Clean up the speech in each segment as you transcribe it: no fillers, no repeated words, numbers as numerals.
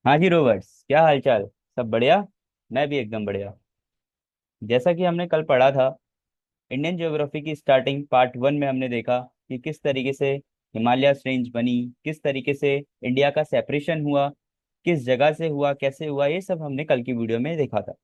हाँ जी रोबर्ट्स, क्या हाल चाल। सब बढ़िया। मैं भी एकदम बढ़िया। जैसा कि हमने कल पढ़ा था, इंडियन ज्योग्राफी की स्टार्टिंग पार्ट वन में हमने देखा कि किस तरीके से हिमालयस रेंज बनी, किस तरीके से इंडिया का सेपरेशन हुआ, किस जगह से हुआ, कैसे हुआ, ये सब हमने कल की वीडियो में देखा था।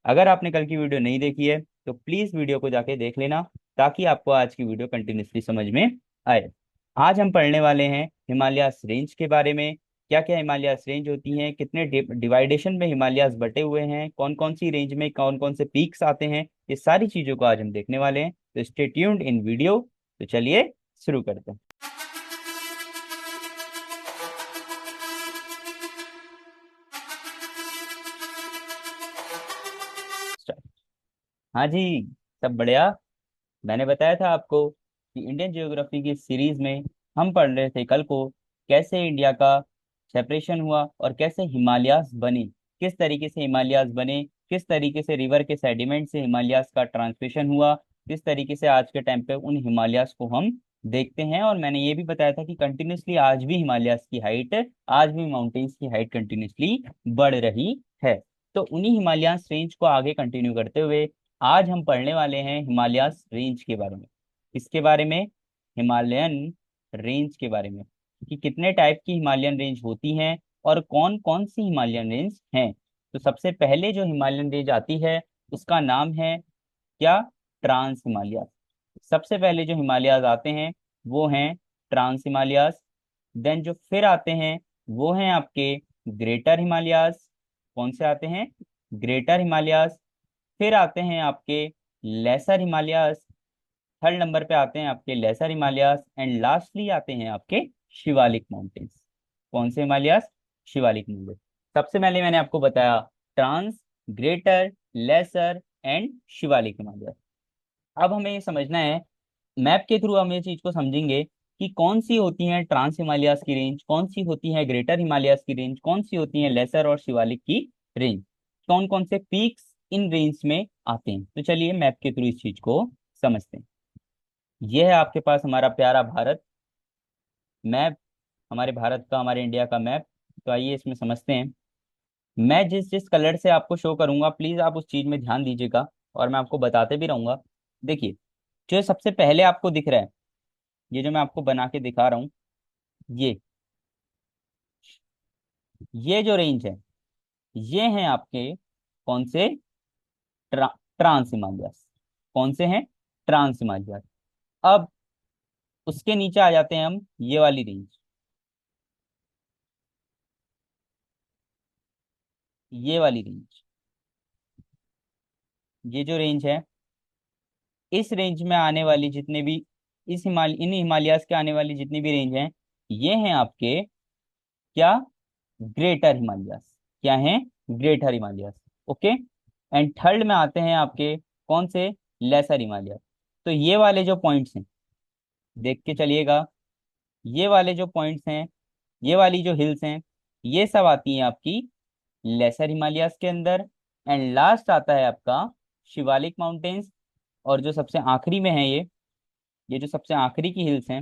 अगर आपने कल की वीडियो नहीं देखी है तो प्लीज वीडियो को जाके देख लेना, ताकि आपको आज की वीडियो कंटिन्यूसली समझ में आए। आज हम पढ़ने वाले हैं हिमालयस रेंज के बारे में। क्या क्या हिमालयस रेंज होती हैं, कितने डिवाइडेशन में हिमालयस बटे हुए हैं, कौन कौन सी रेंज में कौन कौन से पीक्स आते हैं, ये सारी चीजों को आज हम देखने वाले हैं। तो स्टे ट्यून्ड इन वीडियो। तो चलिए शुरू करते हैं। Start। हाँ जी, सब बढ़िया। मैंने बताया था आपको कि इंडियन ज्योग्राफी की सीरीज में हम पढ़ रहे थे कल को कैसे इंडिया का सेपरेशन हुआ और कैसे हिमालयास बने, किस तरीके से हिमालयास बने, किस तरीके से रिवर के सेडिमेंट से हिमालयास का ट्रांसमिशन हुआ, किस तरीके से आज के टाइम पे उन हिमालयास को हम देखते हैं। और मैंने ये भी बताया था कि कंटिन्यूसली आज भी हिमालयास की हाइट, आज भी माउंटेन्स की हाइट कंटिन्यूसली बढ़ रही है। तो उन्हीं हिमालयास रेंज को आगे कंटिन्यू करते हुए आज हम पढ़ने वाले हैं हिमालयास रेंज के बारे में। इसके बारे में, हिमालयन रेंज के बारे में, कि कितने टाइप की हिमालयन रेंज होती हैं और कौन कौन सी हिमालयन रेंज हैं। तो सबसे पहले जो हिमालयन रेंज आती है उसका नाम है क्या? ट्रांस हिमालयास। सबसे पहले जो हिमालयास आते हैं वो हैं ट्रांस हिमालयास। देन जो फिर आते हैं वो हैं आपके ग्रेटर हिमालयास। कौन से आते हैं? ग्रेटर हिमालयास। फिर आते हैं आपके लेसर हिमालयास। थर्ड नंबर पे आते हैं आपके लेसर हिमालयास एंड लास्टली आते हैं आपके शिवालिक माउंटेन्स। कौन से हिमालयास? शिवालिक माउंटेन। सबसे पहले मैंने आपको बताया trans, greater, lesser and Shivalik Himalaya. अब हमें ये समझना है, मैप के थ्रू हम ये चीज को समझेंगे कि कौन सी होती है ट्रांस हिमालयास की रेंज, कौन सी होती है ग्रेटर हिमालयास की रेंज, कौन सी होती है लेसर और शिवालिक की रेंज, कौन कौन से पीक्स इन रेंज में आते हैं। तो चलिए मैप के थ्रू इस चीज को समझते हैं। यह है आपके पास हमारा प्यारा भारत मैप, हमारे भारत का, हमारे इंडिया का मैप। तो आइए इसमें समझते हैं। मैं जिस जिस कलर से आपको शो करूंगा प्लीज आप उस चीज में ध्यान दीजिएगा, और मैं आपको बताते भी रहूंगा। देखिए, जो सबसे पहले आपको दिख रहा है, ये जो मैं आपको बना के दिखा रहा हूँ, ये ये जो रेंज है, ये हैं आपके कौन से? ट्रा, ट्रांस हिमालयस। कौन से हैं? ट्रांस हिमालयस। अब उसके नीचे आ जाते हैं हम, ये वाली रेंज, ये वाली रेंज, ये जो रेंज है, इस रेंज में आने वाली जितने भी, इन हिमालयास के आने वाली जितनी भी रेंज हैं, ये हैं आपके क्या? ग्रेटर हिमालयास। क्या है? Greater Himalayas. Okay. And third में आते हैं आपके कौन से? लेसर हिमालयास। तो ये वाले जो पॉइंट्स हैं, देख के चलिएगा, ये वाले जो पॉइंट्स हैं, ये वाली जो हिल्स हैं, ये सब आती हैं आपकी लेसर हिमालयास के अंदर। एंड लास्ट आता है आपका शिवालिक माउंटेन्स। और जो सबसे आखिरी में है, ये जो सबसे आखिरी की हिल्स हैं,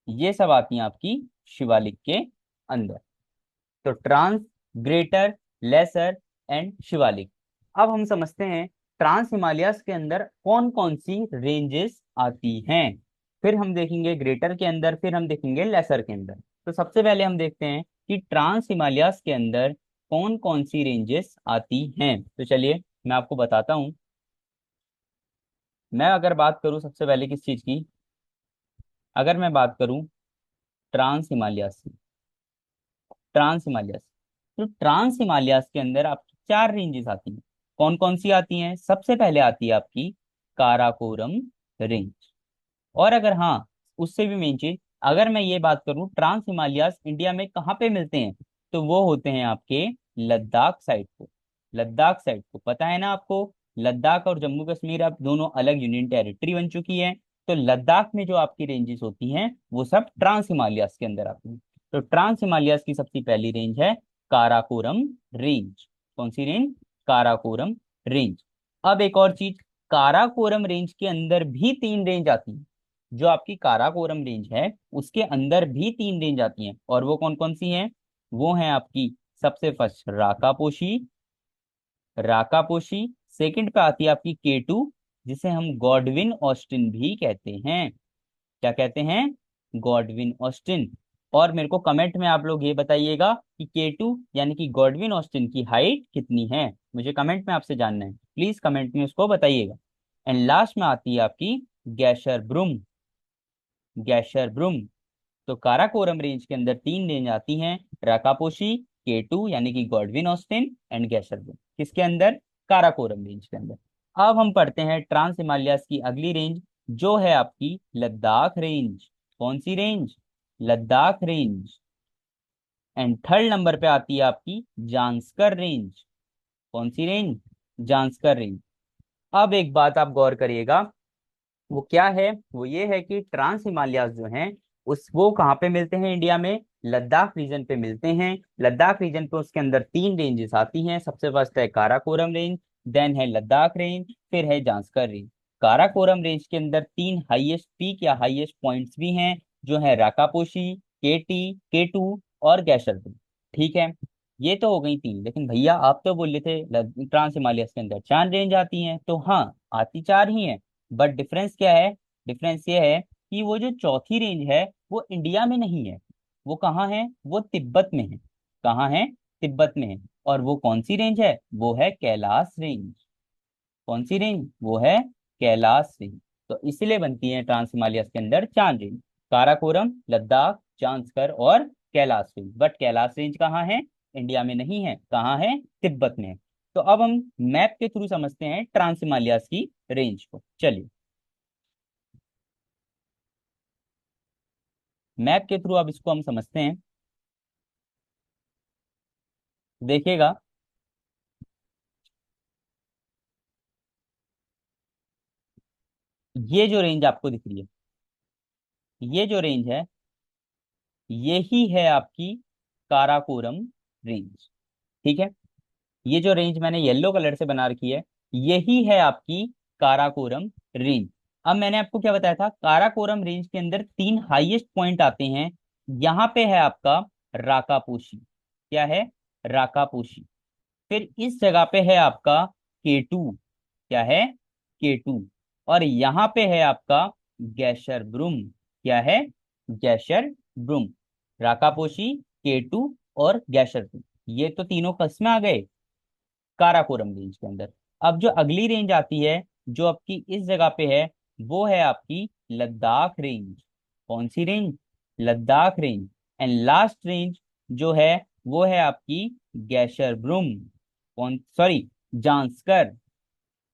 ये सब आती हैं आपकी शिवालिक के अंदर। तो trans, greater, lesser and Shivalik. अब हम समझते हैं ट्रांस हिमालयास के अंदर कौन कौन सी रेंजेस आती हैं। फिर हम देखेंगे ग्रेटर के अंदर, फिर हम देखेंगे लेसर के अंदर। तो सबसे पहले हम देखते हैं कि ट्रांस हिमालयास के अंदर कौन कौन सी रेंजेस आती हैं। तो चलिए मैं आपको बताता हूँ। मैं अगर बात करूँ सबसे पहले किस चीज की, अगर मैं बात करूँ ट्रांस हिमालयास की, ट्रांस हिमालयस, तो ट्रांस हिमालयस के अंदर आपकी चार रेंजेस आती हैं। कौन कौन सी आती हैं? सबसे पहले आती है आपकी काराकोरम रेंज। और अगर हाँ, उससे भी मेन चीज, अगर मैं ये बात करूं ट्रांस हिमालयस इंडिया में कहाँ पे मिलते हैं, तो वो होते हैं आपके लद्दाख साइड को। लद्दाख साइड को पता है ना आपको, लद्दाख और जम्मू कश्मीर अब दोनों अलग यूनियन टेरिटरी बन चुकी है। तो लद्दाख में जो आपकी रेंजेस होती हैं वो सब ट्रांस हिमालयस के अंदर आती हैं। तो ट्रांस हिमालयस की सबसे पहली रेंज है काराकोरम रेंज। कौन सी रेंज? काराकोरम रेंज। अब एक और चीज, काराकोरम रेंज के अंदर भी तीन रेंज आती है। जो आपकी काराकोरम रेंज है उसके अंदर भी तीन रेंज आती हैं, और वो कौन कौन सी हैं? वो है आपकी सबसे फर्स्ट राकापोशी। राकापोशी। सेकंड पे आती है आपकी केटू, जिसे हम गॉडविन ऑस्टिन भी कहते हैं। क्या कहते हैं? Godwin Austen. और मेरे को कमेंट में आप लोग ये बताइएगा कि केटू यानी कि गॉडविन ऑस्टिन की हाइट कितनी है। मुझे कमेंट में आपसे जानना है, प्लीज कमेंट में उसको बताइएगा। एंड लास्ट में आती है आपकी गैशर ब्रूम। गैशर ब्रूम। तो काराकोरम रेंज के अंदर तीन रेंज आती हैं, राकापोशी, केटू यानी कि गॉडविन ऑस्टिन एंड गैशरबुम। किसके अंदर? काराकोरम रेंज के अंदर। अब हम पढ़ते हैं ट्रांस हिमालयाज की अगली रेंज, जो है आपकी लद्दाख रेंज। कौन सी range? Ladakh range. And third number पे आती है आपकी जांस्कर रेंज। कौन सी रेंज? जांस्कर रेंज। अब एक बात आप गौर करिएगा, वो क्या है? वो ये है कि ट्रांस हिमालयाज जो हैं उस वो कहाँ पे मिलते हैं इंडिया में? लद्दाख रीजन पे मिलते हैं। लद्दाख रीजन पे उसके अंदर तीन रेंजेस आती हैं। सबसे फर्स्ट है काराकोरम रेंज, देन है लद्दाख रेंज, फिर है जांस्कर रेंज। काराकोरम रेंज के अंदर तीन हाईएस्ट पीक या हाईएस्ट पॉइंट्स भी हैं, जो है राकापोशी, केटी, केटू और गैशरबुल। ठीक है, ये तो हो गई तीन। लेकिन भैया आप तो बोल रहे थे ट्रांस हिमालयस के अंदर चार रेंज आती हैं। तो हाँ, आती चार ही हैं, बट डिफरेंस क्या है? डिफरेंस ये है कि वो जो चौथी रेंज है वो इंडिया में नहीं है। वो कहाँ है? वो तिब्बत में है। कहाँ है? तिब्बत में है। और वो कौन सी रेंज है? वो है कैलाश रेंज। कौन सी रेंज? वो है कैलाश रेंज। तो इसलिए बनती है ट्रांस हिमालयस के अंदर चार रेंज, काराकोरम, लद्दाख, जांस्कर और Kailash range. But Kailash range कहाँ है? इंडिया में नहीं है। कहाँ है? तिब्बत में है। तो अब हम मैप के थ्रू समझते हैं ट्रांस हिमालयस की रेंज को। चलिए, मैप के थ्रू अब इसको हम समझते हैं। देखिएगा, ये जो रेंज आपको दिख रही है, ये जो रेंज है, यही है आपकी काराकोरम रेंज। ठीक है, ये जो रेंज मैंने येलो कलर से बना रखी है, यही है आपकी काराकोरम रेंज। अब मैंने आपको क्या बताया था? काराकोरम रेंज के अंदर तीन हाईएस्ट पॉइंट आते हैं। यहाँ पे है आपका राकापोशी। क्या है? राकापोशी। फिर इस जगह पे है आपका केटू। क्या है? केटू। और यहाँ पे है आपका गैशर ब्रूम। क्या है? गैशर ब्रूम। राकापोशी, केटू और गैशर ब्रूम, ये तो तीनों कस्में आ गए काराकोरम रेंज के अंदर। अब जो अगली रेंज आती है, जो आपकी इस जगह पे है, वो है आपकी लद्दाख रेंज। कौन सी range? Ladakh range. And last range जो है, वो है आपकी गैशर ब्रूम। कौन? Sorry, Zanskar.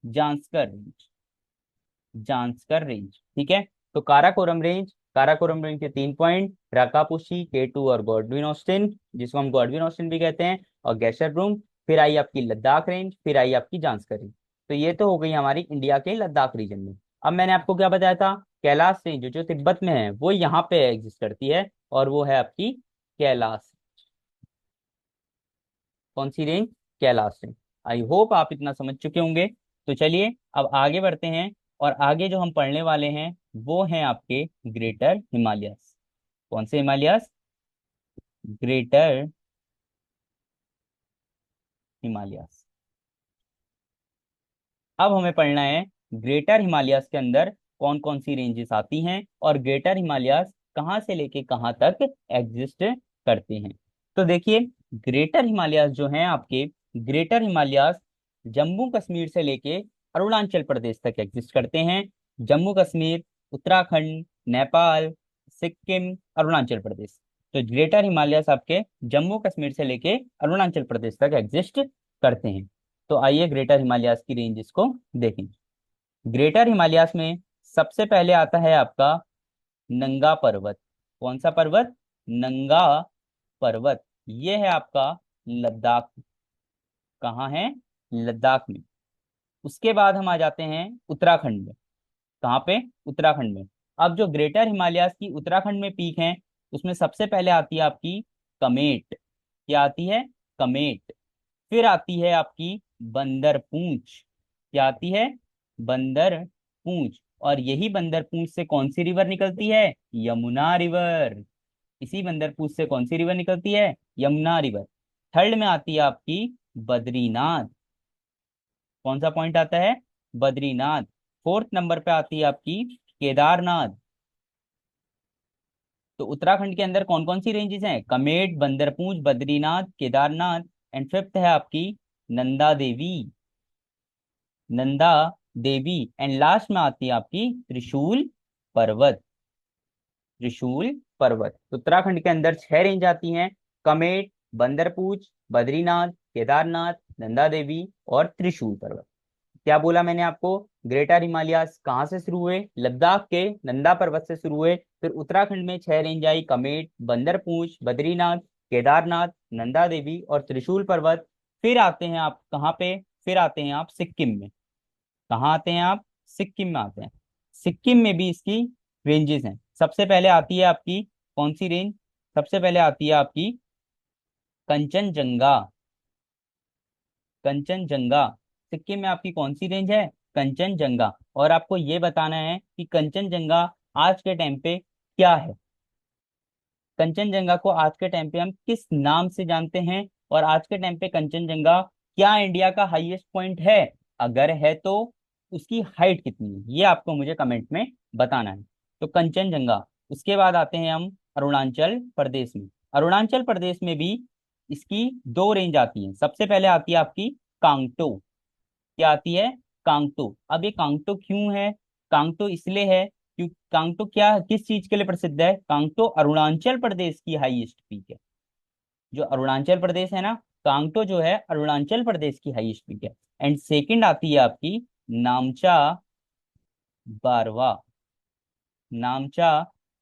Zanskar range. Zanskar range. ठीक है, तो काराकोरम रेंज, काराकोरम रेंज के तीन पॉइंट, राकापुशी, केटू और गॉडविन ऑस्टिन, जिसको हम गॉडविन ऑस्टिन भी कहते हैं, और गैशर ब्रूम। फिर आई आपकी लद्दाख रेंज, फिर आई आपकी जांस्कर रेंज। तो ये तो हो गई हमारी इंडिया के लद्दाख रीजन में। अब मैंने आपको क्या बताया था? कैलाश रेंज जो तिब्बत में है, वो यहाँ पे एग्जिस्ट करती है, और वो है आपकी कैलाश। कौन सी range? Kailash range. I hope आप इतना समझ चुके होंगे। तो चलिए अब आगे बढ़ते हैं, और आगे जो हम पढ़ने वाले हैं वो हैं आपके ग्रेटर हिमालयस। कौन से हिमालयस? Greater Himalayas. अब हमें पढ़ना है ग्रेटर हिमालयस के अंदर कौन कौन सी रेंजेस आती हैं, और ग्रेटर हिमालयस कहाँ से लेके कहाँ तक एग्जिस्ट करते हैं। तो देखिए, ग्रेटर हिमालयस जो हैं आपके, ग्रेटर हिमालयस जम्मू कश्मीर से लेके अरुणाचल प्रदेश तक एग्जिस्ट करते हैं। जम्मू कश्मीर, उत्तराखंड, नेपाल, सिक्किम, अरुणाचल प्रदेश। तो ग्रेटर हिमालयस आपके जम्मू कश्मीर से लेके अरुणाचल प्रदेश तक एग्जिस्ट करते हैं। तो आइए ग्रेटर हिमालयाज की रेंजेस को देखें। ग्रेटर हिमालयाज में सबसे पहले आता है आपका नंगा पर्वत। कौन सा पर्वत? नंगा पर्वत। ये है आपका लद्दाख। कहाँ है? लद्दाख में। उसके बाद हम आ जाते हैं उत्तराखंड में। कहाँ पे? उत्तराखंड में। अब जो ग्रेटर हिमालयाज की उत्तराखंड में पीक है, उसमें सबसे पहले आती है आपकी कमेट। क्या आती है? कमेट। फिर आती है आपकी बंदर पूंछ। क्या आती है? बंदर पूंछ। और यही बंदर पूंछ से कौन सी रिवर निकलती है? यमुना रिवर। इसी बंदरपूछ से कौन सी रिवर निकलती है? यमुना रिवर। थर्ड में आती है आपकी बद्रीनाथ। कौन सा पॉइंट आता है? बद्रीनाथ। फोर्थ नंबर पे आती है आपकी केदारनाथ। तो उत्तराखंड के अंदर कौन कौन सी रेंजेस हैं? कमेट, बंदरपूछ, बद्रीनाथ, केदारनाथ। एंड फिफ्थ है आपकी नंदा देवी। नंदा देवी। एंड लास्ट में आती है आपकी त्रिशूल पर्वत। त्रिशूल पर्वत। तो उत्तराखंड के अंदर 6 रेंज आती हैं। कमेट, बंदरपूछ, बद्रीनाथ, केदारनाथ, नंदा देवी और त्रिशूल पर्वत। क्या बोला मैंने आपको? ग्रेटर हिमालयास कहाँ से शुरू हुए? लद्दाख के नंदा पर्वत से शुरू हुए। फिर उत्तराखंड में 6 रेंज आई, कमेट, बंदरपूछ, बद्रीनाथ, केदारनाथ, नंदा देवी और त्रिशूल पर्वत। फिर आते हैं आप कहाँ पे? फिर आते हैं आप सिक्किम में। कहाँ आते हैं आप? सिक्किम में आते हैं। सिक्किम में भी इसकी रेंजेस हैं। सबसे पहले आती है आपकी कौन सी रेंज? सबसे पहले आती है आपकी कंचनजंगा। कंचनजंगा। सिक्किम में आपकी कौन सी रेंज है? कंचनजंगा। और आपको ये बताना है कि कंचनजंगा आज के टाइम पे क्या है। कंचनजंगा को आज के टाइम पे हम किस नाम से जानते हैं? और आज के टाइम पे कंचनजंगा क्या इंडिया का हाईएस्ट पॉइंट है? अगर है तो उसकी हाइट कितनी है, ये आपको मुझे कमेंट में बताना है। तो कंचनजंगा। उसके बाद आते हैं हम अरुणाचल प्रदेश में। अरुणाचल प्रदेश में भी इसकी 2 रेंज आती हैं। सबसे पहले आती है आपकी कांगटो। क्या आती है? कांगटो। अब ये कांगटो क्यों है? कांगटो इसलिए है क्योंकि कांगटो क्या किस चीज के लिए प्रसिद्ध है? कांगटो अरुणाचल प्रदेश की हाईएस्ट पीक है। जो अरुणाचल प्रदेश है ना, कांगटो जो है अरुणाचल प्रदेश की हाईएस्ट पीक है। एंड सेकंड आती है आपकी नामचा बारवा। नामचा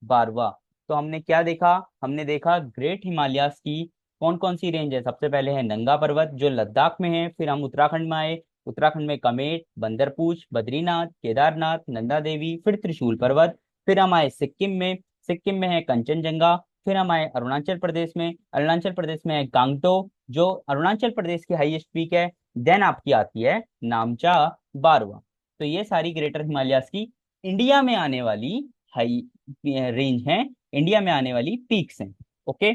बारवा। तो हमने क्या देखा? हमने देखा ग्रेट हिमालयास की कौन कौन सी रेंज है। सबसे पहले है नंगा पर्वत जो लद्दाख में है। फिर हम उत्तराखंड में आए। उत्तराखंड में कमेट, बंदरपूछ, बद्रीनाथ, केदारनाथ, नंदा देवी, फिर त्रिशूल पर्वत। फिर हम आए सिक्किम में। सिक्किम में है कंचनजंगा। फिर हम आए अरुणाचल प्रदेश में। अरुणाचल प्रदेश में है कांगटो जो अरुणाचल प्रदेश की हाईएस्ट पीक है। देन आपकी आती है नामचा बारवा। तो ये सारी ग्रेटर हिमालयास की इंडिया में आने वाली हाई रेंज हैं, इंडिया में आने वाली पीक्स हैं। ओके।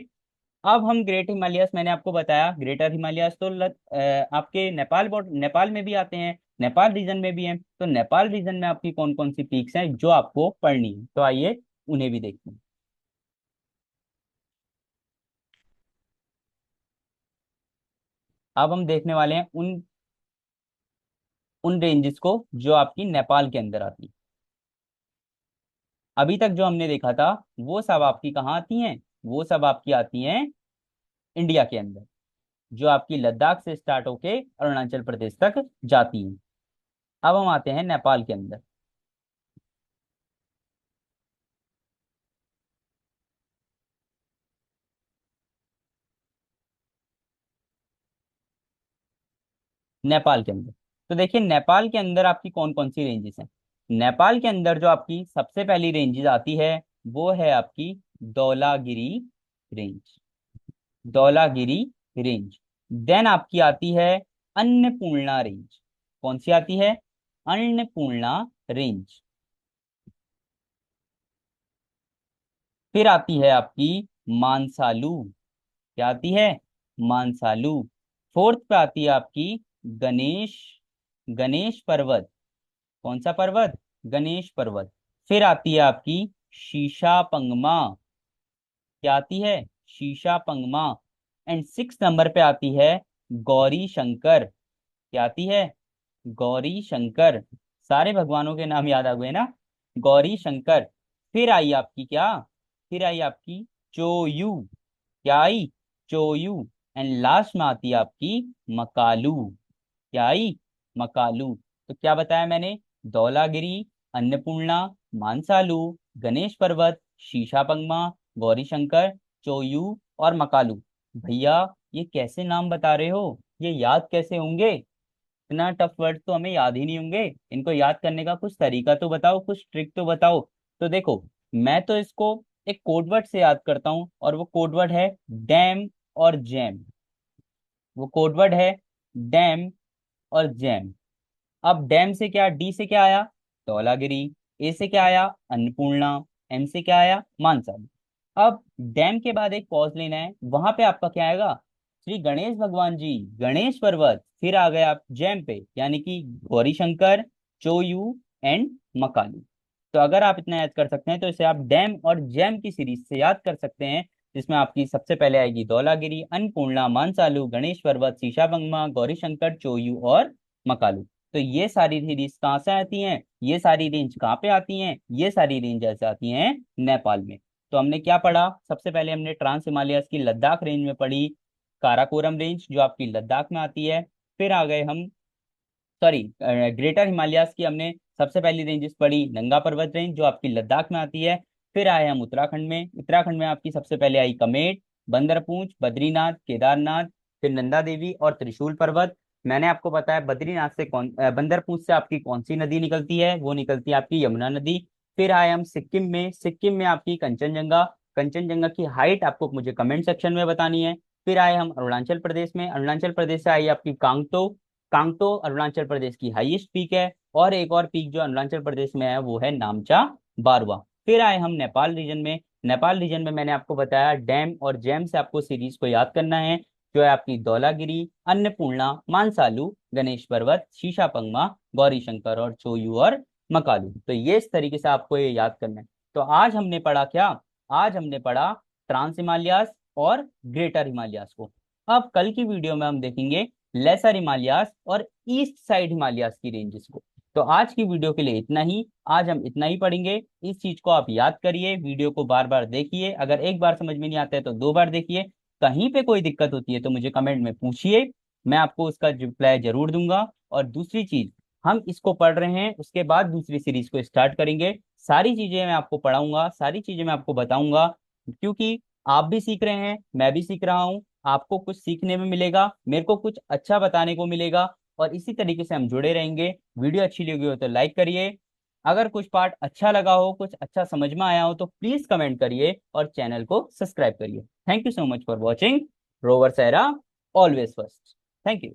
अब हम ग्रेट हिमालयस, मैंने आपको बताया ग्रेटर हिमालयस तो आपके नेपाल में भी आते हैं, नेपाल रीजन में भी हैं। तो नेपाल रीजन में आपकी कौन कौन सी पीक्स हैं जो आपको पढ़नी है, तो आइए उन्हें भी देखते हैं। अब हम देखने वाले हैं उन उन रेंजेस को जो आपकी नेपाल के अंदर आती है। अभी तक जो हमने देखा था वो सब आपकी कहाँ आती हैं? वो सब आपकी आती हैं इंडिया के अंदर, जो आपकी लद्दाख से स्टार्ट होके अरुणाचल प्रदेश तक जाती हैं। अब हम आते हैं नेपाल के अंदर। नेपाल के अंदर तो देखिए नेपाल के अंदर आपकी कौन कौन सी रेंजेस हैं। नेपाल के अंदर जो आपकी सबसे पहली रेंजेस आती है वो है आपकी Dhaulagiri range. Dhaulagiri range. Then आपकी आती है अन्नपूर्णा रेंज। कौन सी आती है? अन्नपूर्णा रेंज। फिर आती है आपकी मानसालू। क्या आती है? मानसालू। फोर्थ पे आती है आपकी गणेश गणेश पर्वत। कौन सा पर्वत? गणेश पर्वत। फिर आती है आपकी शीशा पंगमा। क्या आती है? शीशा पंगमा। एंड 6 नंबर पे आती है गौरी शंकर। क्या आती है? गौरी शंकर। सारे भगवानों के नाम याद आ गए ना? गौरी शंकर। फिर आई आपकी क्या? फिर आई आपकी चोयू। क्या आई? चोयू। एंड लास्ट में आती है आपकी मकालू। क्या आई? मकालू। तो क्या बताया मैंने? धौलागिरी, अन्नपूर्णा, मानसालू, गणेश पर्वत, शीशापंगमा, गौरीशंकर, चोयू और मकालू। भैया ये कैसे नाम बता रहे हो? ये याद कैसे होंगे? इतना टफ वर्ड तो हमें याद ही नहीं होंगे। इनको याद करने का कुछ तरीका तो बताओ, कुछ ट्रिक तो बताओ। तो देखो, मैं तो इसको एक कोडवर्ड से याद करता हूँ और वो कोडवर्ड है डैम और जैम। वो कोडवर्ड है डैम और जैम। अब डैम से क्या, डी से क्या आया? धौलागिरी। ए से क्या आया? अन्नपूर्णा। एम से क्या आया? मानसा। अब डैम के बाद एक पॉज लेना है, वहां पे आपका क्या आएगा, श्री गणेश भगवान जी, गणेश पर्वत। फिर आ गए आप जैम पे, यानी कि गौरी शंकर, चोयू एंड मकालू। तो अगर आप इतना याद कर सकते हैं तो इसे आप डैम और जैम की सीरीज से याद कर सकते हैं, जिसमें आपकी सबसे पहले आएगी धौलागिरी, अन्नपूर्णा, मानसालू, गणेश पर्वत, शीशाबंगमा, गौरी शंकर, चोयू और मकालू। तो ये सारी सीरीज कहाँ से आती हैं, ये सारी रेंज कहाँ पे आती हैं, ये सारी रेंज ऐसे आती हैं नेपाल में। तो हमने क्या पढ़ा, सबसे पहले हमने ट्रांस हिमालयस की लद्दाख रेंज में पढ़ी, काराकोरम रेंज जो आपकी लद्दाख में आती है। फिर आ गए हम, सॉरी, ग्रेटर हिमालयास की हमने सबसे पहली रेंजेस पढ़ी, नंगा पर्वत रेंज जो आपकी लद्दाख में आती है। फिर आए हम उत्तराखंड में, उत्तराखंड में आपकी सबसे पहले आई कमेट, बंदरपूंछ, बद्रीनाथ, केदारनाथ, फिर नंदा देवी और त्रिशूल पर्वत। मैंने आपको बताया बद्रीनाथ से बंदरपूंछ से आपकी कौन सी नदी निकलती है, वो निकलती है आपकी यमुना नदी। फिर आए हम सिक्किम में, सिक्किम में आपकी कंचनजंगा, कंचनजंगा की हाइट आपको मुझे कमेंट सेक्शन में बतानी है। फिर आए हम अरुणाचल प्रदेश में, अरुणाचल प्रदेश से आई आपकी कांगटो, कांगटो अरुणाचल प्रदेश की हाईएस्ट पीक है। और एक और पीक जो अरुणाचल प्रदेश में है वो है नामचा बारवा। फिर आए हम नेपाल रीजन में, नेपाल रीजन में मैंने आपको बताया डैम और जैम से आपको सीरीज को याद करना है, जो है आपकी धौलागिरी, अन्नपूर्णा, मानसालू, गणेश पर्वत, शीशापंगमा, गौरी शंकर और चोयू और मकालू। तो ये इस तरीके से आपको ये याद करना है। तो आज हमने पढ़ा क्या, आज हमने पढ़ा ट्रांस हिमालयास और ग्रेटर हिमालयास को। अब कल की वीडियो में हम देखेंगे लेसर हिमालयास और ईस्ट साइड हिमालयास की रेंजेस को। तो आज की वीडियो के लिए इतना ही, आज हम इतना ही पढ़ेंगे। इस चीज को आप याद करिए, वीडियो को बार बार देखिए, अगर एक बार समझ में नहीं आता है तो दो बार देखिए। कहीं पे कोई दिक्कत होती है तो मुझे कमेंट में पूछिए, मैं आपको उसका रिप्लाई जरूर दूंगा। और दूसरी चीज, हम इसको पढ़ रहे हैं, उसके बाद दूसरी सीरीज को स्टार्ट करेंगे। सारी चीजें मैं आपको पढ़ाऊंगा, सारी चीजें मैं आपको बताऊंगा, क्योंकि आप भी सीख रहे हैं, मैं भी सीख रहा हूँ, आपको कुछ सीखने में मिलेगा, मेरे को कुछ अच्छा बताने को मिलेगा। और इसी तरीके से हम जुड़े रहेंगे। वीडियो अच्छी लगी हो तो लाइक करिए, अगर कुछ पार्ट अच्छा लगा हो, कुछ अच्छा समझ में आया हो तो प्लीज कमेंट करिए और चैनल को सब्सक्राइब करिए। Thank you so much for watching. Rover सहरा, ऑलवेज फर्स्ट। Thank you.